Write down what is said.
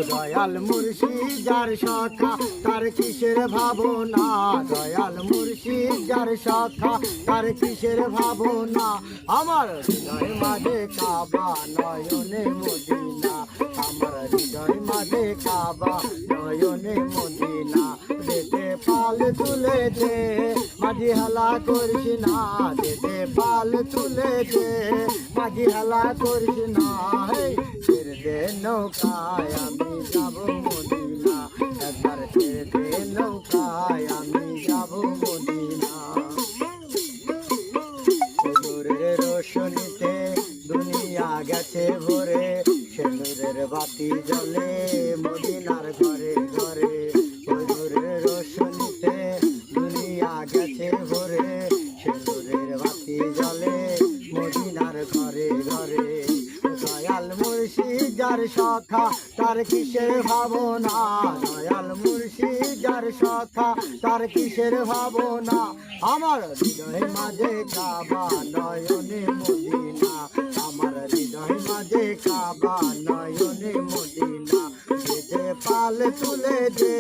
দয়াল মুর্শিদ যার সখা তার কিসের ভাবনা, দয়াল মুর্শিদ যার সখা তার কিসের ভাবনা। আমার হৃদয় মাঝে কাবা নয়নে মদিনা, আমার হৃদয় মাঝে কাবা নয়নে মদিনা। যেতে পাল তুলে দে মাঝি হেলা করিস না, যেতে পাল তুলে দে মাঝি হেলা করিস না। ছেড়ে দে নৌকায় আমি যাব মদিনা, একবার ছেড়ে দে নৌকায় আমি যাব মদিনা। নূরের রোশনীতে দুনিয়া গেছে ভরে, সেনুরের বাতি জ্বলে মদিনার ঘরে ঘরে। নূরের রোশনীতে দুনিয়া গেছে ভরে, সেনুরের বাতি জ্বলে মদিনার ঘরে ঘরে। দয়াল মুর্শিদ যার সখা তার কিসের ভাবনা, দয়াল মুর্শিদ যার সখা তার কিসের ভাবনা। আমার হৃদয় মাঝে কাবা নয়নে মদিনা, আমার হৃদয় মাঝে কাবা নয়নে মদিনা। যেতে পাল তুলে দে